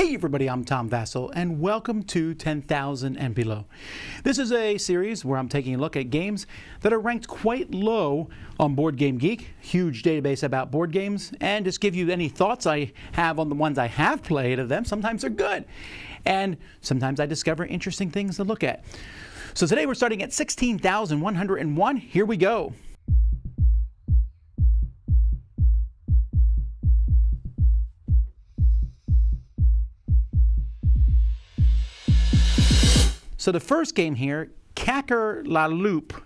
Hey everybody, I'm Tom Vassell, and welcome to 10,000 and Below. This is a series where I'm taking a look at games that are ranked quite low on Board Game Geek, huge database about board games, and just give you any thoughts I have on the ones I have played of them. Sometimes they're good, and sometimes I discover interesting things to look at. So today we're starting at 16,101. Here we go. So the first game here, Kakerlaloop,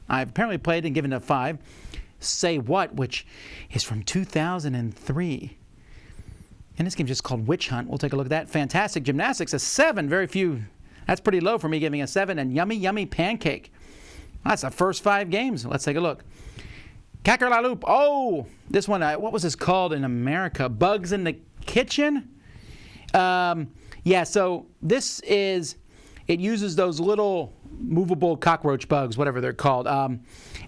I've apparently played and given it a 5. Say What, which is from 2003. And this game's just called Witch Hunt. We'll take a look at that. Fantastic Gymnastics, a 7. Very few. That's pretty low for me giving a 7. And Yummy Yummy Pancake. That's the first 5 games. Let's take a look. Kakerlaloop. Oh, this one, what was this called in America? Bugs in the Kitchen? Yeah, so this is... It uses those little movable cockroach bugs, whatever they're called,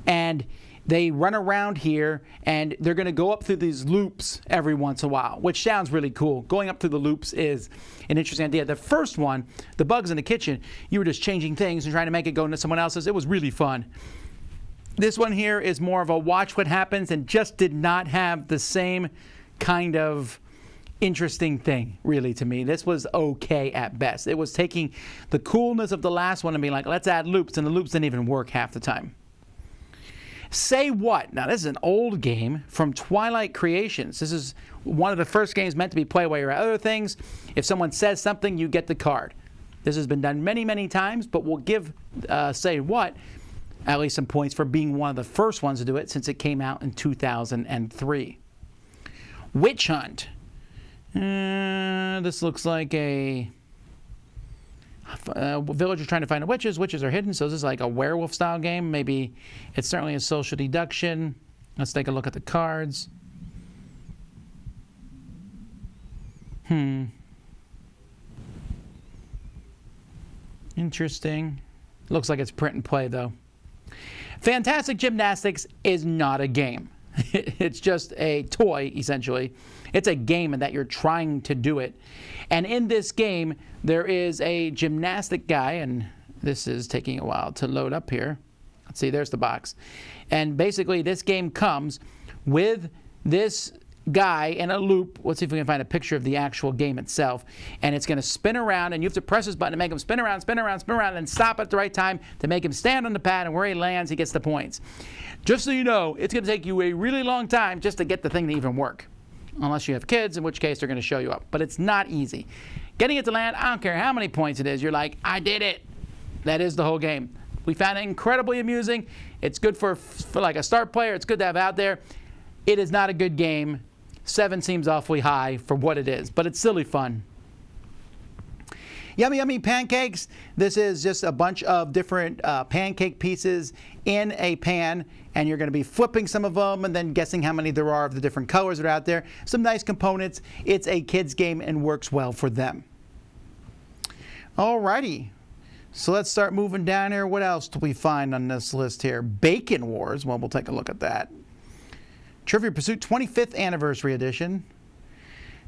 and they run around here, and they're going to go up through these loops every once in a while, which sounds really cool. Going up through the loops is an interesting idea. The first one, the bugs in the kitchen, you were just changing things and trying to make it go into someone else's. It was really fun. This one here is more of a watch what happens and just did not have the same kind of interesting thing, really, to me. This was okay at best. It was taking the coolness of the last one and being like, let's add loops, and the loops didn't even work half the time. Say What? Now, this is an old game from Twilight Creations. This is one of the first games meant to be played while you're at other things. If someone says something, you get the card. This has been done many, many times, but we'll give Say What at least some points for being one of the first ones to do it since it came out in 2003. Witch Hunt. This looks like a villager trying to find the witches. Witches are hidden, so this is like a werewolf-style game. Maybe it's certainly a social deduction. Let's take a look at the cards. Interesting. Looks like it's print and play, though. Fantastic Gymnastics is not a game. It's just a toy, essentially. It's a game in that you're trying to do it. And in this game, there is a gymnastic guy, and this is taking a while to load up here. Let's see, there's the box. And basically, this game comes with this guy in a loop. Let's see if we can find a picture of the actual game itself. And it's going to spin around, and you have to press this button to make him spin around, spin around, spin around, and stop at the right time to make him stand on the pad, and where he lands, he gets the points. Just so you know, it's going to take you a really long time just to get the thing to even work. Unless you have kids, in which case they're going to show you up. But it's not easy. Getting it to land, I don't care how many points it is. You're like, I did it. That is the whole game. We found it incredibly amusing. It's good for like a start player. It's good to have out there. It is not a good game. 7 seems awfully high for what it is, but it's silly fun. Yummy Yummy Pancakes. This is just a bunch of different pancake pieces in a pan, and you're going to be flipping some of them and then guessing how many there are of the different colors that are out there. Some nice components. It's a kid's game and works well for them. Alrighty. So let's start moving down here. What else do we find on this list here? Bacon Wars. Well, we'll take a look at that. Trivia Pursuit 25th Anniversary Edition.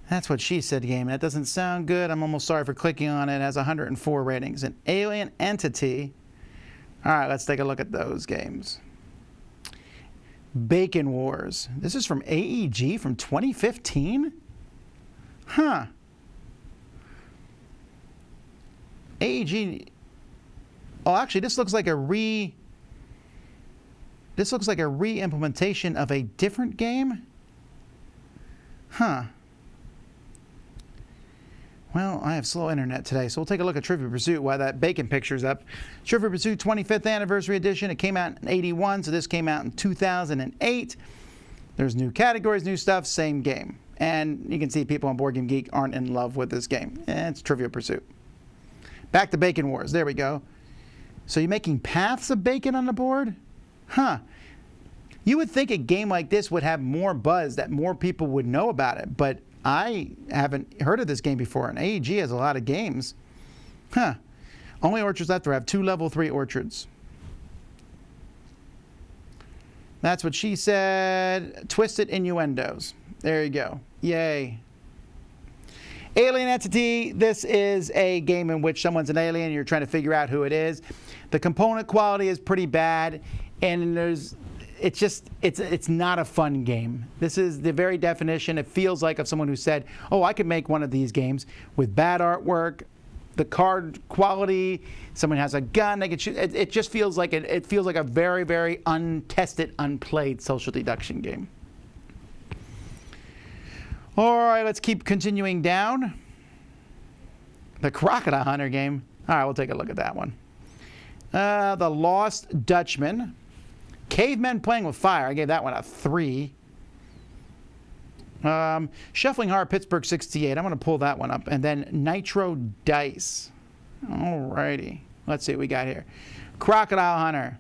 That's what she said game. That doesn't sound good. I'm almost sorry for clicking on it. It has 104 ratings. An Alien Entity. All right, let's take a look at those games. Bacon Wars. This is from AEG from 2015? Huh. AEG. Oh, actually, this looks like a re-implementation of a different game? Huh. Well, I have slow internet today, so we'll take a look at Trivia Pursuit while that bacon picture's up. Trivia Pursuit 25th Anniversary Edition. It came out in 81, so this came out in 2008. There's new categories, new stuff, same game. And you can see people on Board Game Geek aren't in love with this game. It's Trivia Pursuit. Back to Bacon Wars. There we go. So you're making paths of bacon on the board? Huh. You would think a game like this would have more buzz, that more people would know about it, but I haven't heard of this game before, and AEG has a lot of games. Huh. Only orchards left there have 2 level 3 orchards. That's what she said. Twisted Innuendos. There you go. Yay. Alien Entity. This is a game in which someone's an alien and you're trying to figure out who it is. The component quality is pretty bad, and it's not a fun game. This is the very definition. It feels like of someone who said, oh, I could make one of these games with bad artwork, the card quality, someone has a gun, they can shoot. It just feels like it feels like a very, very untested, unplayed social deduction game. All right, let's keep continuing down. The Crocodile Hunter game. All right, we'll take a look at that one. The Lost Dutchman. Cavemen Playing with Fire. I gave that one a 3. Shuffling Heart, Pittsburgh 68. I'm going to pull that one up. And then Nitro Dice. All righty. Let's see what we got here. Crocodile Hunter.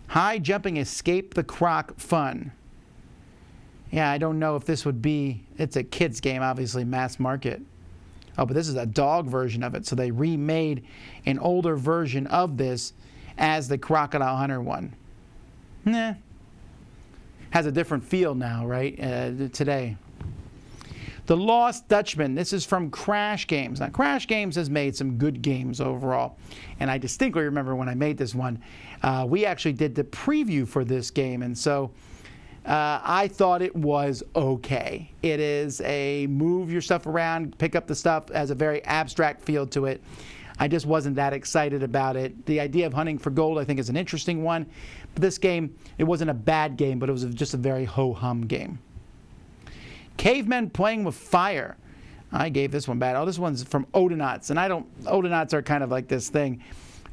High Jumping Escape the Croc Fun. Yeah, I don't know if this would be... It's a kid's game, obviously, mass market. Oh, but this is a dog version of it. So they remade an older version of this as the Crocodile Hunter one. Nah. Has a different feel now, right? Today. The Lost Dutchman. This is from Crash Games. Now, Crash Games has made some good games overall. And I distinctly remember when I made this one, we actually did the preview for this game. And so... I thought it was okay. It is a move your stuff around, pick up the stuff, has a very abstract feel to it. I just wasn't that excited about it. The idea of hunting for gold, I think, is an interesting one. But this game, it wasn't a bad game, but it was just a very ho-hum game. Cavemen Playing with Fire. I gave this one bad. Oh, this one's from Odonauts. And Odonauts are kind of like this thing.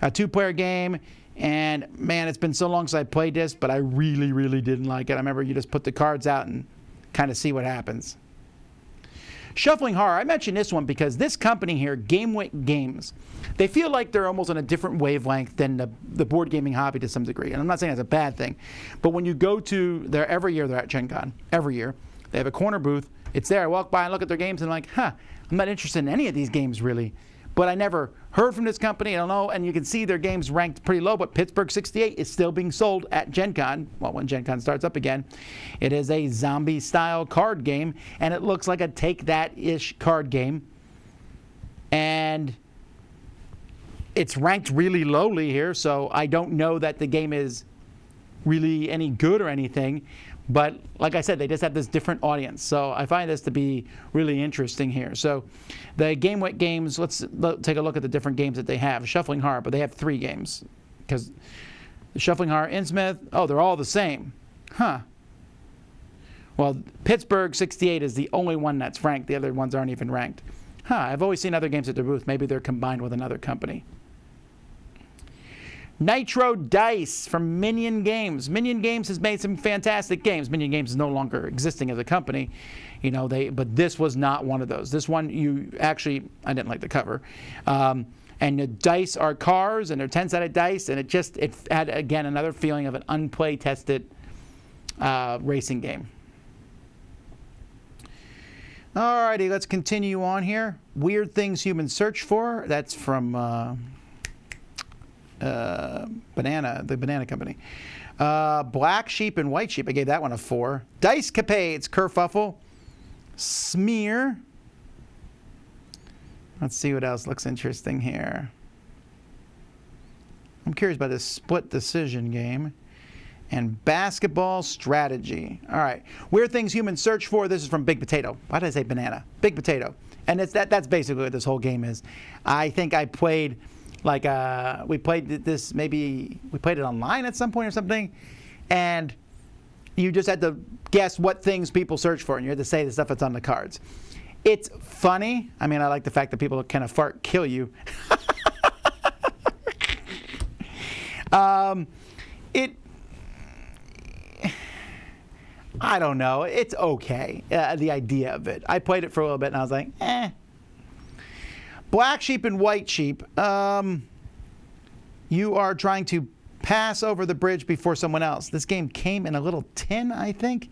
A 2-player game. And, man, it's been so long since I played this, but I really, really didn't like it. I remember you just put the cards out and kind of see what happens. Shuffling Horror. I mentioned this one because this company here, GameWit Games, they feel like they're almost on a different wavelength than the board gaming hobby to some degree. And I'm not saying that's a bad thing. But when you go to their every year, they're at Gen Con. Every year. They have a corner booth. It's there. I walk by and look at their games and I'm like, I'm not interested in any of these games really. But I never heard from this company. I don't know. And you can see their games ranked pretty low. But Pittsburgh 68 is still being sold at Gen Con. Well, when Gen Con starts up again. It is a zombie-style card game. And it looks like a take-that-ish card game. And it's ranked really lowly here. So I don't know that the game is really any good or anything. But like I said, they just have this different audience. So I find this to be really interesting here. So the GameWit games, let's take a look at the different games that they have. Shuffling Heart, but they have 3 games. Because the Shuffling Heart, Innsmouth, they're all the same. Well, Pittsburgh 68 is the only one that's ranked. The other ones aren't even ranked. I've always seen other games at their booth. Maybe they're combined with another company. Nitro Dice from Minion Games. Minion Games has made some fantastic games. Minion Games is no longer existing as a company, but this was not one of those. This one, I didn't like the cover. And the dice are cars, and they're 10-sided dice, and it had, again, another feeling of an unplay tested racing game. Alrighty, let's continue on here. Weird Things Humans Search For. That's from... the Banana Company. Black Sheep and White Sheep. I gave that one a 4. Dice Capades, Kerfuffle. Smear. Let's see what else looks interesting here. I'm curious about this split decision game. And Basketball Strategy. All right. Weird Things Humans Search For. This is from Big Potato. Why did I say banana? Big Potato. And that's basically what this whole game is. I think I played... we played this, maybe we played it online at some point or something, and you just had to guess what things people search for, and you had to say the stuff that's on the cards. It's funny. I mean, I like the fact that people kind of fart kill you. I don't know. It's okay, the idea of it. I played it for a little bit, and I was like, Black Sheep and White Sheep. You are trying to pass over the bridge before someone else. This game came in a little tin, I think.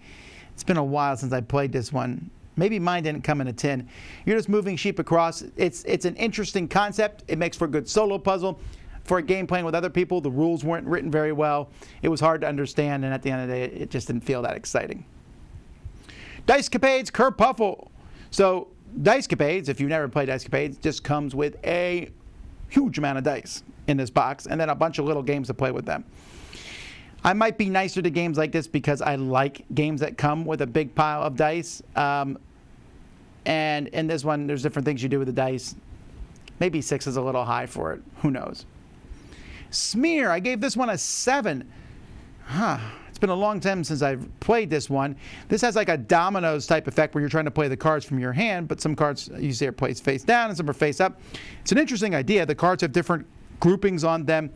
It's been a while since I played this one. Maybe mine didn't come in a tin. You're just moving sheep across. It's an interesting concept. It makes for a good solo puzzle. For a game playing with other people, the rules weren't written very well. It was hard to understand, and at the end of the day, it just didn't feel that exciting. Dice Capades, Kerfuffle. So Dicecapades, if you've never played Dicecapades, just comes with a huge amount of dice in this box, and then a bunch of little games to play with them. I might be nicer to games like this because I like games that come with a big pile of dice. And in this one, there's different things you do with the dice. Maybe 6 is a little high for it. Who knows? Smear, I gave this one a 7. It's been a long time since I've played this one. This has like a dominoes type effect where you're trying to play the cards from your hand, but some cards you see are placed face down and some are face up. It's an interesting idea. The cards have different groupings on them.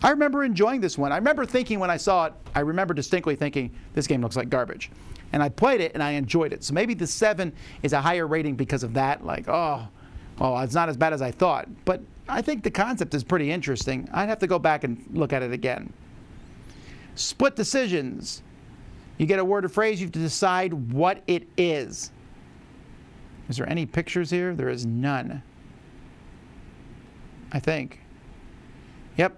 I remember enjoying this one. I remember thinking when I saw it, I remember distinctly thinking, this game looks like garbage. And I played it and I enjoyed it. So maybe the 7 is a higher rating because of that. Like, oh, it's not as bad as I thought. But I think the concept is pretty interesting. I'd have to go back and look at it again. Split decisions. You get a word or phrase, you have to decide what it is. Is there any pictures here? There is none. I think. Yep.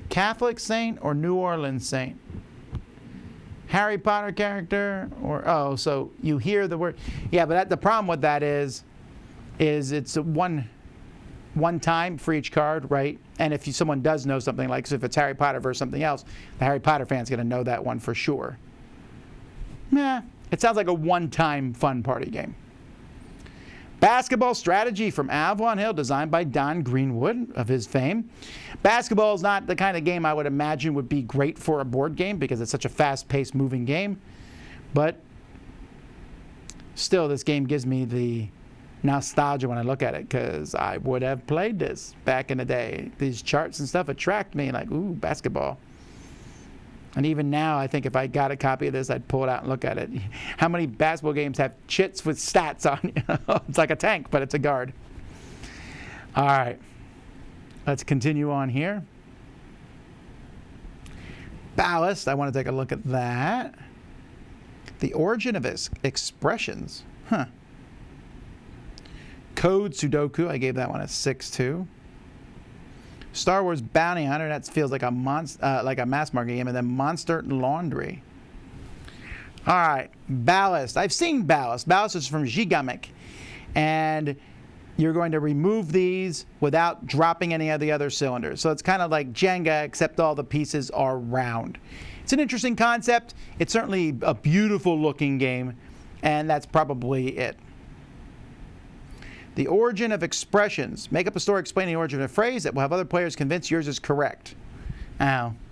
Catholic saint or New Orleans saint? Harry Potter character or so you hear the word. Yeah, but the problem with that is it's a one time for each card, right? And if someone does know something, like so if it's Harry Potter versus something else, the Harry Potter fan's going to know that one for sure. It sounds like a one-time fun party game. Basketball strategy from Avalon Hill, designed by Don Greenwood of his fame. Basketball is not the kind of game I would imagine would be great for a board game because it's such a fast-paced moving game. But still, this game gives me the nostalgia when I look at it because I would have played this back in the day. These charts and stuff attract me like, ooh, basketball. And even now, I think if I got a copy of this, I'd pull it out and look at it. How many basketball games have chits with stats on you? It's like a tank, but it's a guard. All right. Let's continue on here. Ballast. I want to take a look at that. The origin of expressions. Code Sudoku. I gave that one a 6-2. Star Wars Bounty Hunter, that feels like a mass market game, and then Monster Laundry. All right, Ballast. I've seen Ballast. Ballast is from Gigamic, and you're going to remove these without dropping any of the other cylinders. So it's kind of like Jenga, except all the pieces are round. It's an interesting concept. It's certainly a beautiful looking game, and that's probably it. The origin of expressions. Make up a story explaining the origin of a phrase that will have other players convinced yours is correct.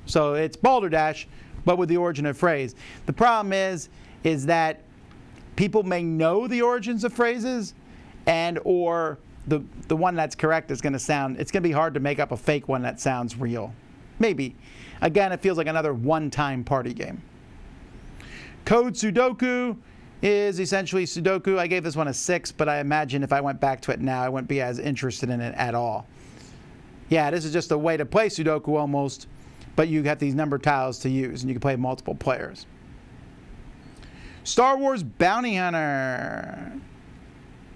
So it's Balderdash, but with the origin of phrase. The problem is that people may know the origins of phrases, or the one that's correct is going to sound, it's going to be hard to make up a fake one that sounds real. Maybe. Again, it feels like another one-time party game. Code Sudoku is essentially Sudoku. I gave this one a 6, but I imagine if I went back to it now, I wouldn't be as interested in it at all. Yeah, this is just a way to play Sudoku almost, but you have these number tiles to use, and you can play multiple players. Star Wars Bounty Hunter.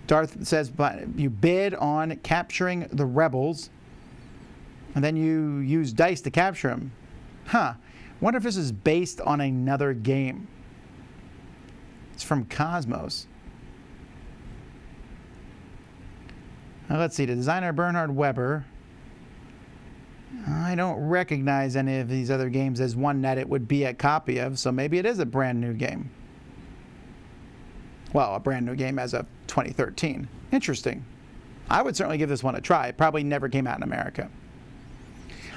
Darth says you bid on capturing the rebels, and then you use dice to capture them. Wonder if this is based on another game. It's from Cosmos. Now let's see, the designer Bernhard Weber. I don't recognize any of these other games as one that it would be a copy of, so maybe it is a brand new game. Well, a brand new game as of 2013. Interesting. I would certainly give this one a try. It probably never came out in America.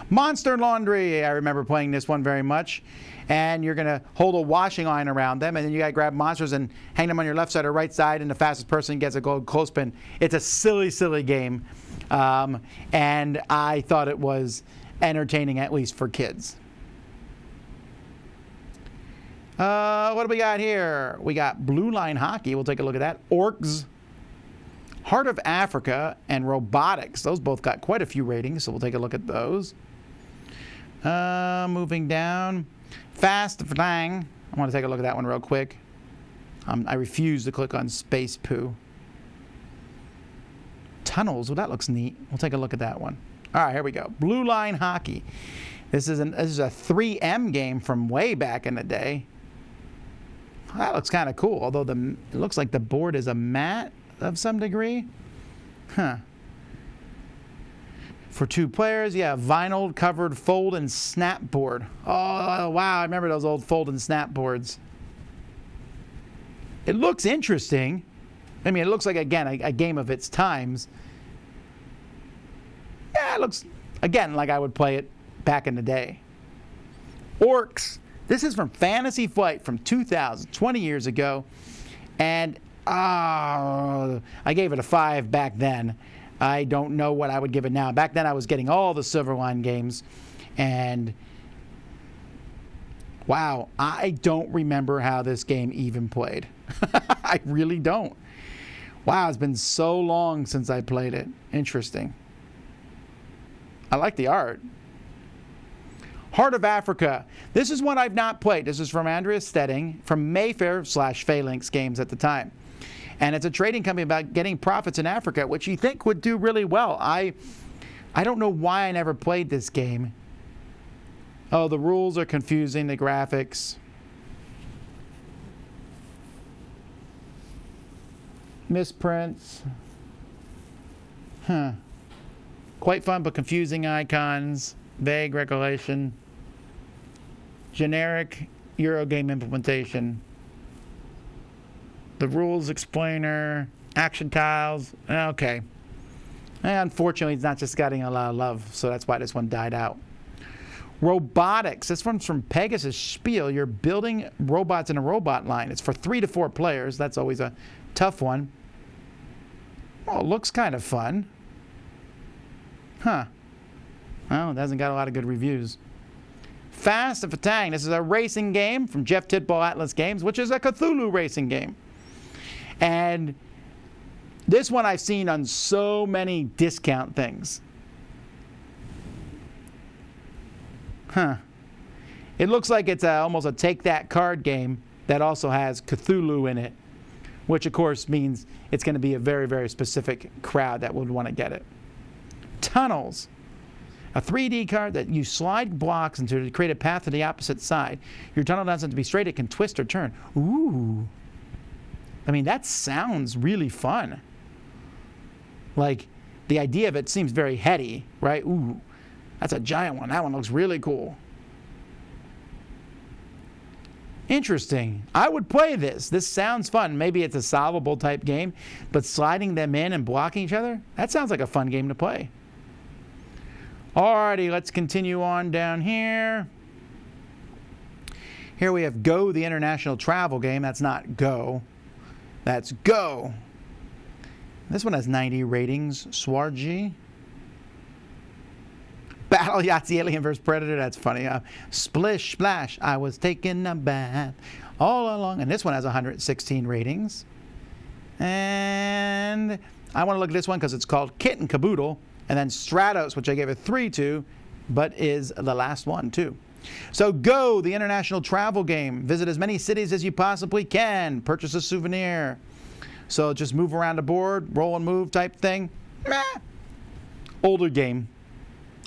Monster Laundry. I remember playing this one very much. And you're going to hold a washing line around them, and then you got to grab monsters and hang them on your left side or right side, and the fastest person gets a gold clothespin. It's a silly, silly game. And I thought it was entertaining, at least for kids. What do we got here? We got Blue Line Hockey. We'll take a look at that. Orcs. Heart of Africa and Robotics. Those both got quite a few ratings, so we'll take a look at those. Moving down. Fast Flang. I want to take a look at that one real quick. I refuse to click on Space Poo. Tunnels. Well, that looks neat. We'll take a look at that one. All right, here we go. Blue Line Hockey. This is a 3M game from way back in the day. That looks kind of cool, although it looks like the board is a mat of some degree. Huh. For 2 players, yeah, vinyl covered fold and snap board. Oh, wow, I remember those old fold and snap boards. It looks interesting. I mean, it looks like, again, a game of its times. Yeah, it looks, again, like I would play it back in the day. Orcs. This is from Fantasy Flight from 2000, 20 years ago. And I gave it a 5 back then. I don't know what I would give it now. Back then I was getting all the Silverline games. And wow, I don't remember how this game even played. I really don't. Wow, it's been so long since I played it. Interesting. I like the art. Heart of Africa. This is one I've not played. This is from Andrea Stedding from Mayfair/Phalanx Games at the time. And it's a trading company about getting profits in Africa, which you think would do really well. I don't know why I never played this game. Oh, the rules are confusing, the graphics. Misprints. Huh. Quite fun, but confusing icons. Vague recollection. Generic Eurogame implementation. The rules explainer. Action tiles. Okay. And unfortunately, it's not just getting a lot of love, so that's why this one died out. Robotics. This one's from Pegasus Spiel. You're building robots in a robot line. It's for 3 to 4 players. That's always a tough one. Well, it looks kind of fun. Huh. Well, it hasn't got a lot of good reviews. Fast and Fatang. This is a racing game from Jeff Tidball Atlas Games, which is a Cthulhu racing game. And this one I've seen on so many discount things. Huh. It looks like it's almost a take that card game that also has Cthulhu in it, which of course means it's going to be a very, very specific crowd that would want to get it. Tunnels. A 3D card that you slide blocks into to create a path to the opposite side. Your tunnel doesn't have to be straight, it can twist or turn. Ooh. I mean, that sounds really fun. Like, the idea of it seems very heady, right? Ooh, that's a giant one. That one looks really cool. Interesting. I would play this. This sounds fun. Maybe it's a solvable type game, but sliding them in and blocking each other, that sounds like a fun game to play. Alrighty, let's continue on down here. Here we have Go, the international travel game. That's not Go. That's Go. This one has 90 ratings. Swargy. Battle Yahtzee Alien vs. Predator. That's funny. Splish Splash. I was taking a bath all along. And this one has 116 ratings. And I want to look at this one because it's called Kit and Caboodle. And then Stratos, which I gave a 3 to, but is the last one too. So Go, the international travel game. Visit as many cities as you possibly can. Purchase a souvenir. So just move around the board, roll and move type thing. Meh. Older game.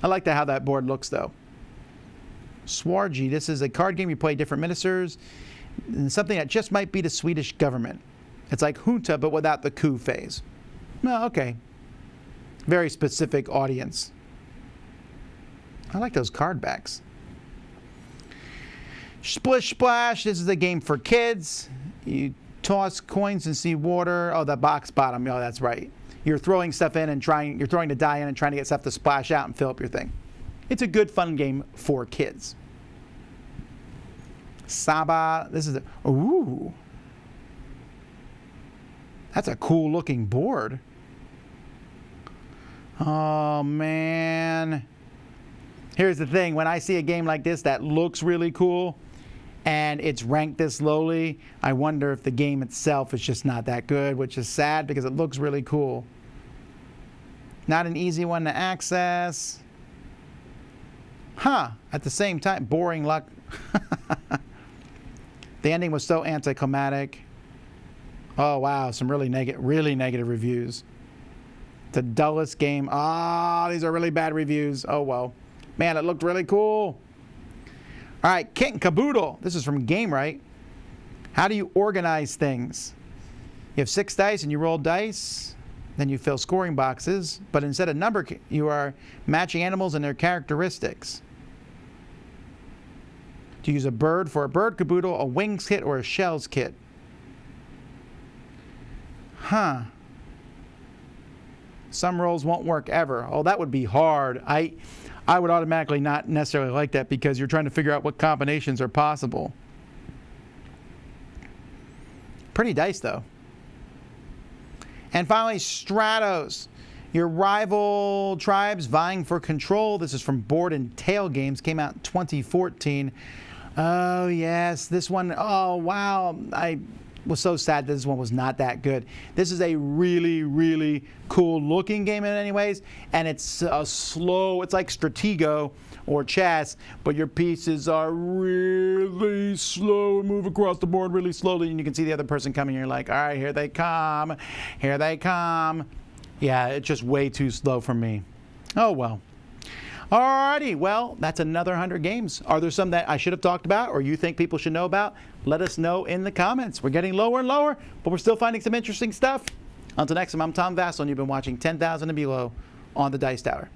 I like how that board looks though. Swargy, this is a card game. You play different ministers. And something that just might be the Swedish government. It's like Junta, but without the coup phase. No, okay. Very specific audience. I like those card backs. Splish Splash. This is a game for kids. You toss coins and see water. Oh, the box bottom. Oh, that's right. You're throwing stuff in and you're throwing the die in and trying to get stuff to splash out and fill up your thing. It's a good, fun game for kids. Saba. This is ooh. That's a cool looking board. Oh, man. Here's the thing. When I see a game like this that looks really cool and it's ranked this lowly, I wonder if the game itself is just not that good, which is sad because it looks really cool. Not an easy one to access. Huh. At the same time, boring luck. The ending was so anticlimactic. Oh, wow. Some really negative reviews. The dullest game. These are really bad reviews. Oh, well. Man, it looked really cool. All right, Kit and Caboodle. This is from Game Right. How do you organize things? You have 6 dice and you roll dice, then you fill scoring boxes, but instead of number, you are matching animals and their characteristics. Do you use a bird for a bird caboodle, a wings kit, or a shells kit? Huh. Some rolls won't work ever. Oh, that would be hard. I would automatically not necessarily like that because you're trying to figure out what combinations are possible. Pretty dice, though. And finally, Stratos. Your rival tribes vying for control. This is from Board and Tail Games. Came out in 2014. Oh, yes. This one, oh, wow. I was so sad that this one was not that good. This is a really, really cool looking game in many ways. And it's a slow, it's like Stratego or chess, but your pieces are really slow, move across the board really slowly, and you can see the other person coming. You're like, all right, here they come. Here they come. Yeah, it's just way too slow for me. Oh, well. Alrighty, well, that's another 100 games. Are there some that I should have talked about or you think people should know about? Let us know in the comments. We're getting lower and lower, but we're still finding some interesting stuff. Until next time, I'm Tom Vassell, and you've been watching 10,000 and Below on the Dice Tower.